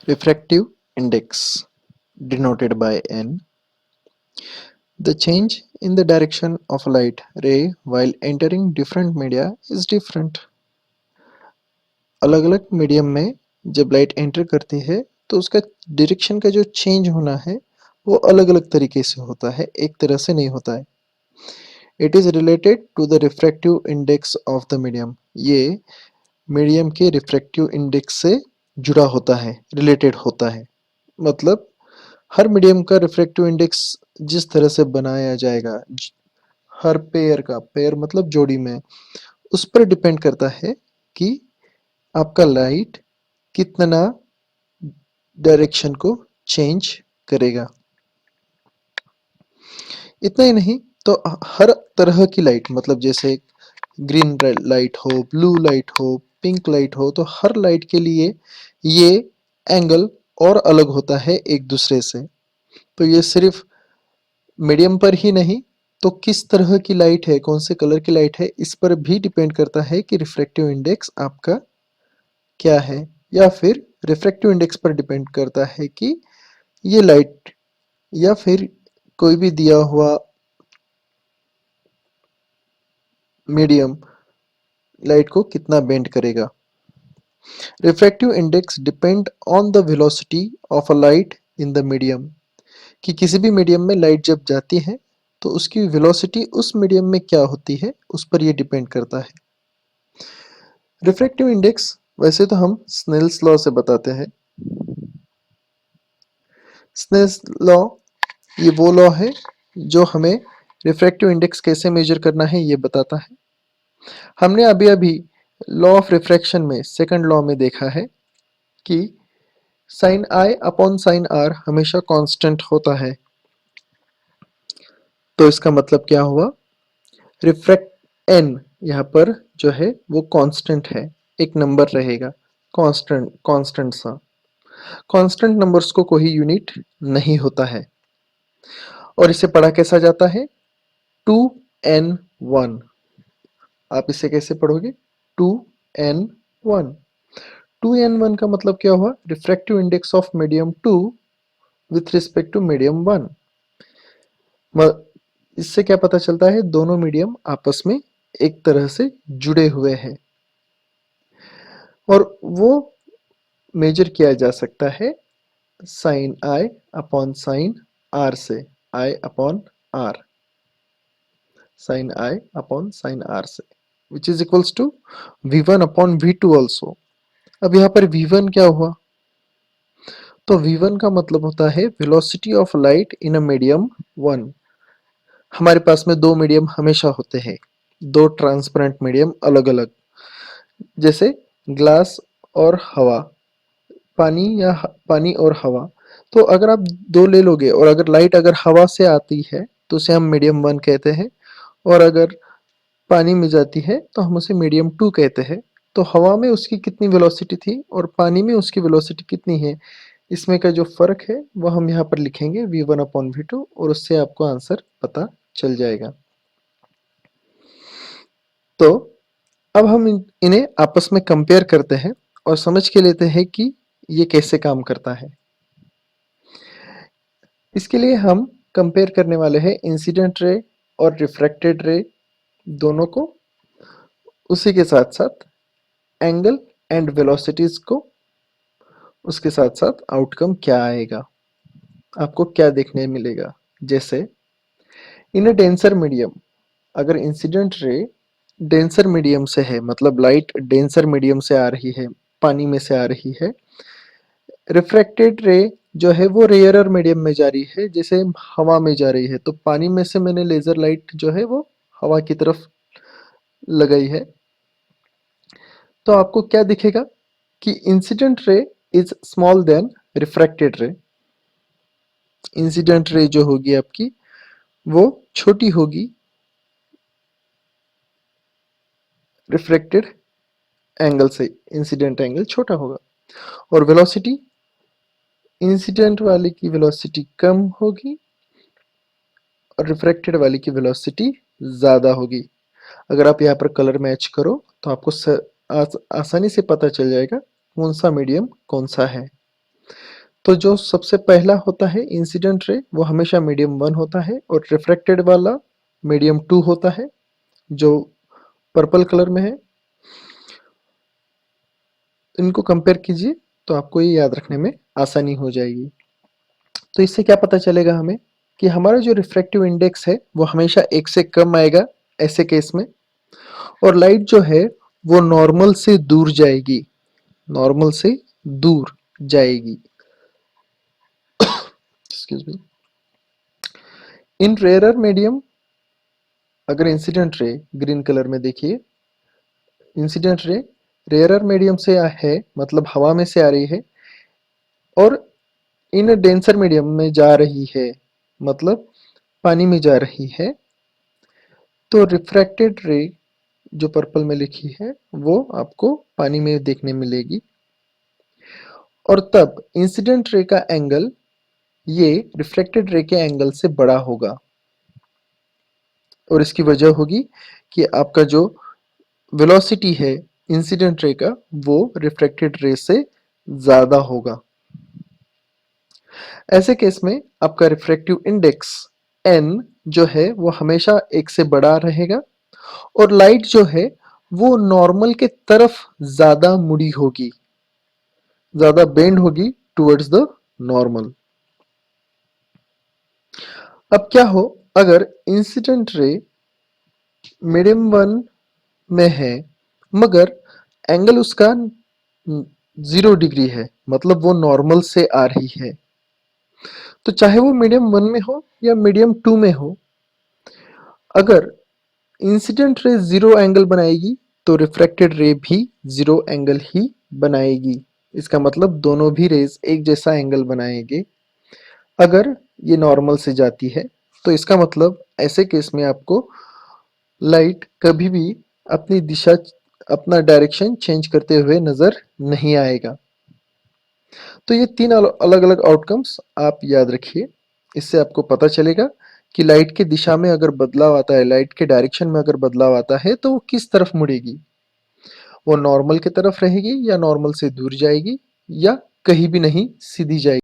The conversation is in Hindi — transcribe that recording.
Refractive index, denoted by N. The change in the direction of a light ray while entering different media is different. अलग अलग मीडियम में जब लाइट एंटर करती है तो उसका डायरेक्शन का जो चेंज होना है वो अलग अलग तरीके से होता है, एक तरह से नहीं होता है. It is related to the refractive index of the medium. ये मीडियम के रिफ्रैक्टिव इंडेक्स से जुड़ा होता है, रिलेटेड होता है. मतलब हर मीडियम का रिफ्रैक्टिव इंडेक्स जिस तरह से बनाया जाएगा, हर पेयर का, पेयर मतलब जोड़ी में, उस पर डिपेंड करता है कि आपका लाइट कितना डायरेक्शन को चेंज करेगा. इतना ही नहीं तो हर तरह की लाइट, मतलब जैसे ग्रीन लाइट हो, ब्लू लाइट हो, पिंक लाइट हो, तो हर लाइट के लिए ये एंगल और अलग होता है एक दूसरे से. तो ये सिर्फ मीडियम पर ही नहीं, तो किस तरह की लाइट है, कौन से कलर की लाइट है, इस पर भी डिपेंड करता है कि रिफ्रैक्टिव इंडेक्स आपका क्या है. या फिर रिफ्रैक्टिव इंडेक्स पर डिपेंड करता है कि ये लाइट या फिर कोई भी दिया हुआ मीडियम लाइट को कितना बेंड करेगा. Refractive index depend on the velocity of a light in the medium. कि किसी भी मीडियम में लाइट जब जाती है तो उसकी वेलोसिटी उस मीडियम में क्या होती है उस पर ये डिपेंड करता है. रिफ्रैक्टिव इंडेक्स वैसे तो हम स्नेल्स लॉ से बताते हैं. स्नेल्स लॉ ये वो लॉ है जो हमें रिफ्रैक्टिव इंडेक्स कैसे मेजर करना है ये बताता है. हमने अभी अभी लॉ ऑफ रिफ्रैक्शन में सेकंड लॉ में देखा है कि sine i upon sine r हमेशा कांस्टेंट होता है. तो इसका मतलब क्या हुआ, रिफ्रैक्ट एन यहाँ पर जो है वो कांस्टेंट है, एक नंबर रहेगा, कांस्टेंट कांस्टेंट सा. कांस्टेंट नंबर्स को कोई यूनिट नहीं होता है. और इसे पढ़ा कैसा जाता है, 2n1. आप इसे कैसे पढ़ोगे, 2n1. 2n1 का मतलब क्या हुआ, refractive index of medium 2 with respect to medium 1. इससे क्या पता चलता है, दोनों मीडियम आपस में एक तरह से जुड़े हुए हैं. और वो मेजर किया जा सकता है sine i upon sine r से, i upon r, sine i upon sine r से, which is equals to v1 upon v2 also. अब यहाँ पर v1 क्या हुआ, तो v1 का मतलब होता है velocity of light in a medium 1. हमारे पास में दो मीडियम हमेशा होते हैं, दो ट्रांसपेरेंट मीडियम अलग अलग, जैसे ग्लास और हवा, पानी या पानी और हवा. तो अगर आप दो ले लोगे और अगर लाइट अगर हवा से आती है तो उसे हम मीडियम 1 कहते हैं, और अगर पानी में जाती है तो हम उसे मीडियम 2 कहते हैं. तो हवा में उसकी कितनी वेलोसिटी थी और पानी में उसकी वेलोसिटी कितनी है, इसमें का जो फर्क है वह हम यहाँ पर लिखेंगे v1 अपॉन v2, और उससे आपको आंसर पता चल जाएगा. तो अब हम इन्हें आपस में कंपेयर करते हैं और समझ के लेते हैं कि ये कैसे काम करता है. इसके लिए हम कंपेयर करने वाले हैं इंसिडेंट रे और रिफ्रैक्टेड रे दोनों को, उसी के साथ साथ एंगल एंड वेलोसिटीज को, उसके साथ साथ आउटकम क्या आएगा, आपको क्या देखने मिलेगा. जैसे इन अ डेंसर मीडियम, अगर इंसिडेंट रे डेंसर मीडियम से है, मतलब लाइट डेंसर मीडियम से आ रही है, पानी में से आ रही है, रिफ्रैक्टेड रे जो है वो रेयरर मीडियम में जा रही है, जैसे हवा में जा रही है, तो पानी में से मैंने लेजर लाइट जो है वो हवा की तरफ लगाई है. तो आपको क्या दिखेगा कि incident ray is small then refracted ray. Incident ray जो होगी आपकी वो छोटी होगी रिफ्रैक्टेड एंगल से, इंसिडेंट एंगल छोटा होगा. और वेलोसिटी, इंसिडेंट वाले की वेलोसिटी कम होगी और रिफ्रैक्टेड वाले की वेलोसिटी ज़्यादा होगी. अगर आप यहाँ पर कलर मैच करो तो आपको आसानी से पता चल जाएगा कौन सा मीडियम कौन सा है. तो जो सबसे पहला होता है इंसिडेंट रे, वो हमेशा मीडियम 1 होता है, और रिफ्रैक्टेड वाला मीडियम 2 होता है, जो पर्पल कलर में है। इनको कंपेयर कीजिए तो आपको ये याद रखने में आसानी हो जाएगी। तो इससे क्या पता चलेगा हमें कि हमारा जो रिफ्रैक्टिव इंडेक्स है वो हमेशा 1 से कम आएगा ऐसे केस में, और लाइट जो है वो नॉर्मल से दूर जाएगी, नॉर्मल से दूर जाएगी। Excuse me. In rarer medium, अगर इंसिडेंट रे ग्रीन कलर में देखिए, इंसिडेंट रे रेयरर मीडियम से है, मतलब हवा में से आ रही है, और इन डेंसर मीडियम में जा रही है, मतलब पानी में जा रही है। तो रिफ्रैक्टेड रे जो पर्पल में लिखी है वो आपको पानी में देखने मिलेगी, और तब इंसिडेंट रे का एंगल ये रिफ्लेक्टेड रे के एंगल से बड़ा होगा, और इसकी वजह होगी कि आपका जो वेलोसिटी है इंसिडेंट रे का वो रिफ्रैक्टेड रे से ज़्यादा होगा। ऐसे केस में आपका रिफ्रैक्टिव इंडेक्स n जो है वो हमेशा 1 से बड़ा रहेगा, और लाइट जो है वो नॉर्मल के तरफ ज़्यादा मुड़ी होगी, ज़्यादा बेंड होगी टुवर्ड्स द नॉर्मल। अब क्या हो अगर इंसिडेंट रे मीडियम 1 में है, मगर एंगल उसका 0 डिग्री है, मतलब वो नॉर्मल से आ रही है। तो चाहे वो मीडियम 1 में हो या मीडियम 2 में हो, अगर इंसिडेंट रे 0 एंगल बनाएगी तो रिफ्रैक्टेड रे भी 0 एंगल ही बनाएगी। इसका मतलब दोनों भी रेज एक जैसा एंगल बनाएंगे अगर ये नॉर्मल से जाती है। तो इसका मतलब ऐसे केस में आपको लाइट कभी भी अपनी दिशा, अपना डायरेक्शन चेंज करते हुए नजर नहीं आएगा। तो ये 3 अलग अलग आउटकम्स आप याद रखिए। इससे आपको पता चलेगा कि लाइट की दिशा में अगर बदलाव आता है, लाइट के डायरेक्शन में अगर बदलाव आता है तो वो किस तरफ मुड़ेगी, वो नॉर्मल की तरफ रहेगी या नॉर्मल से दूर जाएगी, या कहीं भी नहीं सीधी जाएगी।